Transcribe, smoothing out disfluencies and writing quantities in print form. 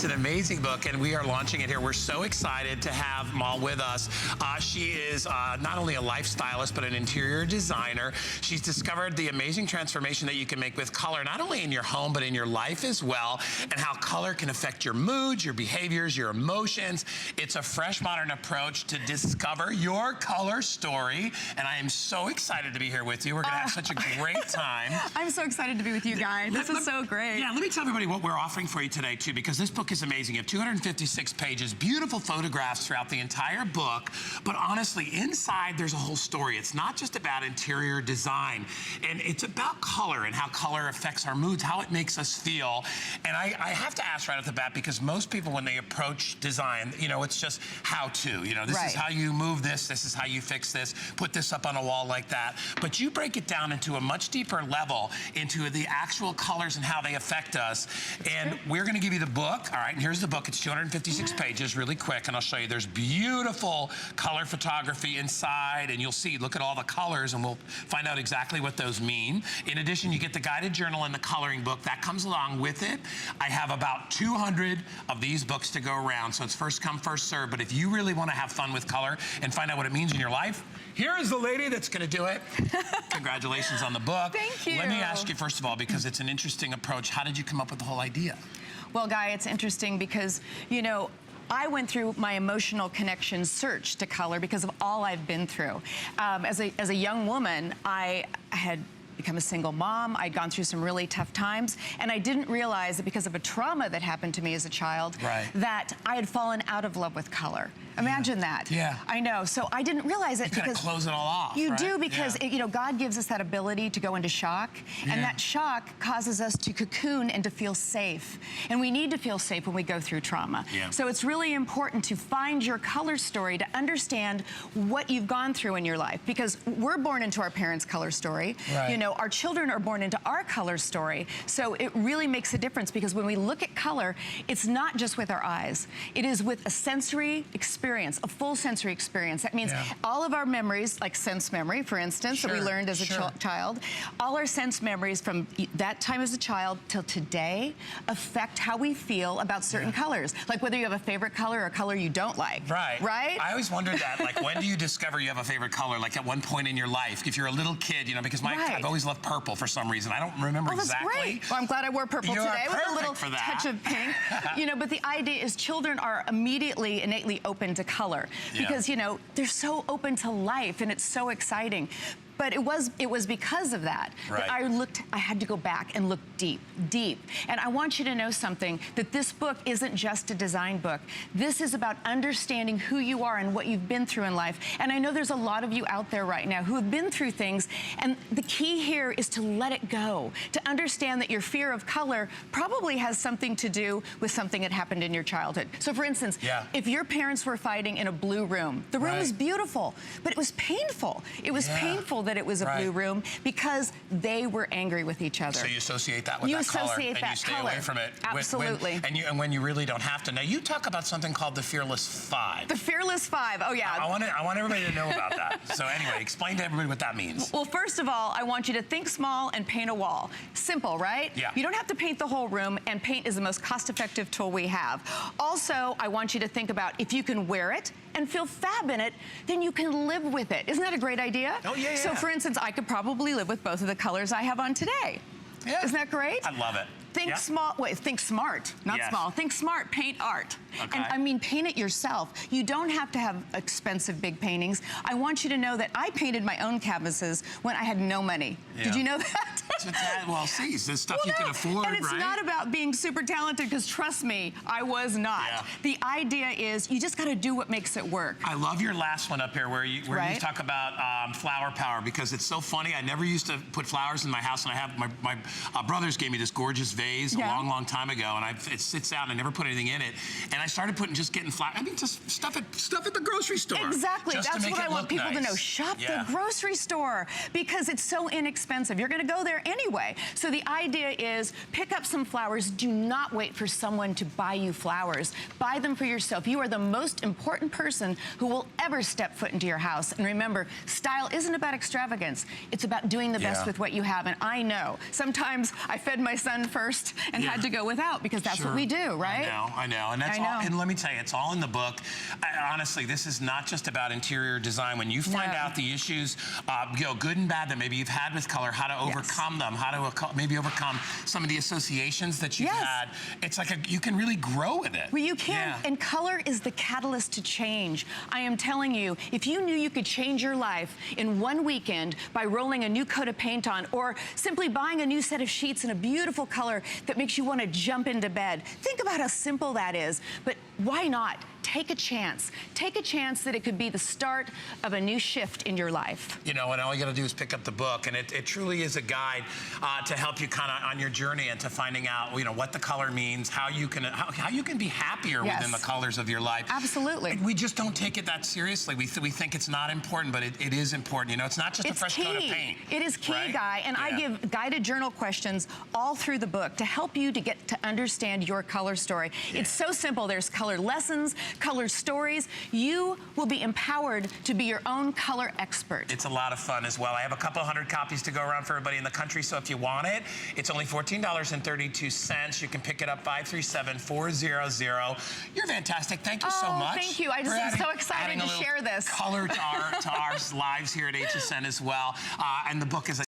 It's an amazing book, and we are launching it here. We're so excited to have Moll with us. She is not only a lifestylist, but an interior designer. She's discovered the amazing transformation that you can make with color, not only in your home, but in your life as well, and how color can affect your moods, your behaviors, your emotions. It's a fresh, modern approach to discover your color story, and I am so excited to be here with you. We're gonna have such a great time. I'm so excited to be with you guys. This is so great. Yeah, let me tell everybody what we're offering for you today, too, because this book is amazing. You have 256 pages, beautiful photographs throughout the entire book, but honestly, inside there's a whole story. It's not just about interior design, and it's about color and how color affects our moods, how it makes us feel. And I have to ask right off the bat, because most people, when they approach design, you know, it's just how to, you know, this is how you move this is how you fix this, put this up on a wall like that. But you break it down into a much deeper level, into the actual colors and how they affect us. And we're gonna give you the book, all right, and here's the book. It's 256 pages, really quick, and I'll show you. There's beautiful color photography inside, and you'll see, look at all the colors, and we'll find out exactly what those mean. In addition, you get the guided journal and the coloring book. That comes along with it. I have about 200 of these books to go around, so it's first come, first serve. But if you really want to have fun with color and find out what it means in your life, here is the lady that's going to do it. Congratulations on the book. Thank you. Let me ask you, first of all, because it's an interesting approach, how did you come up with the whole idea? Well, Guy, it's interesting because, you know, I went through my emotional connection search to color because of all I've been through. As a young woman, I had become a single mom. I'd gone through some really tough times, and I didn't realize that because of a trauma that happened to me as a child, that I had fallen out of love with color. Imagine that. Yeah. I know. So I didn't realize it because you close it all off. You do, because it, you know, God gives us that ability to go into shock, and that shock causes us to cocoon and to feel safe. And we need to feel safe when we go through trauma. So it's really important to find your color story, to understand what you've gone through in your life, because we're born into our parents' color story. You know, our children are born into our color story. So it really makes a difference, because when we look at color, it's not just with our eyes. It is with a sensory experience, a full sensory experience. That means all of our memories, like sense memory, for instance, that we learned as a child, all our sense memories from that time as a child till today affect how we feel about certain colors. Like whether you have a favorite color or a color you don't like. Right? I always wondered that. Like, when do you discover you have a favorite color? Like at one point in your life, if you're a little kid, you know, because I've always loved purple for some reason. I don't remember exactly. That's great. Well, I'm glad I wore purple today with a little touch of pink. You know, but the idea is children are immediately, innately open to color because, you know, they're so open to life, and it's so exciting. But it was because of that that I had to go back and look deep. And I want you to know something, that this book isn't just a design book. This is about understanding who you are and what you've been through in life. And I know there's a lot of you out there right now who have been through things, and the key here is to let it go, to understand that your fear of color probably has something to do with something that happened in your childhood. So for instance, if your parents were fighting in a blue room, the room was beautiful, but it was painful. It was painful that it was a blue room because they were angry with each other. So you associate that with that color, and you stay away from it. Absolutely. And when you really don't have to. Now, you talk about something called the Fearless 5. The Fearless 5, oh yeah. I want everybody to know about that. So anyway, explain to everybody what that means. Well, first of all, I want you to think small and paint a wall. Simple, right? Yeah. You don't have to paint the whole room, and paint is the most cost-effective tool we have. Also, I want you to think about, if you can wear it and feel fab in it, then you can live with it. Isn't that a great idea? Oh, yeah. So for instance, I could probably live with both of the colors I have on today. Isn't that great? I love it. Think small, wait, think smart, not small. Think smart, paint art. And I mean, paint it yourself. You don't have to have expensive big paintings. I want you to know that I painted my own canvases when I had no money. Did you know that? Well, see, it's stuff you can afford, and it's not about being super talented, because trust me, I was not. The idea is you just got to do what makes it work. I love your last one up here where you talk about flower power, because it's so funny. I never used to put flowers in my house, and I have my brothers gave me this gorgeous vase a long time ago, and it sits out, and I never put anything in it. And I started getting flowers. I mean, just stuff at the grocery store. Exactly. That's what I want people to know. Shop the grocery store, because it's so inexpensive. You're going to go there anyway. So the idea is, pick up some flowers. Do not wait for someone to buy you flowers. Buy them for yourself. You are the most important person who will ever step foot into your house. And remember, style isn't about extravagance. It's about doing the best with what you have. And I know sometimes I fed my son first first and had to go without, because that's what we do, right? I know. And that's all. And let me tell you, it's all in the book. Honestly, this is not just about interior design. When you find out the issues, good and bad, that maybe you've had with color, how to overcome them, how to maybe overcome some of the associations that you've had. It's like you can really grow with it. Well, you can, and color is the catalyst to change. I am telling you, if you knew you could change your life in one weekend by rolling a new coat of paint on, or simply buying a new set of sheets in a beautiful color that makes you want to jump into bed, think about how simple that is. But why not? Take a chance. Take a chance that it could be the start of a new shift in your life. You know, and all you got to do is pick up the book, and it truly is a guide to help you kind of on your journey and to finding out, you know, what the color means, how you can be happier within the colors of your life. Absolutely. And we just don't take it that seriously. We think it's not important, but it is important. You know, it's not just a fresh coat of paint. It is key, Guy. And I give guided journal questions all through the book to help you to get to understand your color story. It's so simple. There's color lessons, color stories. You will be empowered to be your own color expert. It's a lot of fun as well. I have a couple hundred copies to go around for everybody in the country, so if you want it, it's only $14.32. You can pick it up 537-400. You're fantastic. Thank you so much. Thank you. I just am so excited to share this. Color to our lives here at HSN as well. And the book is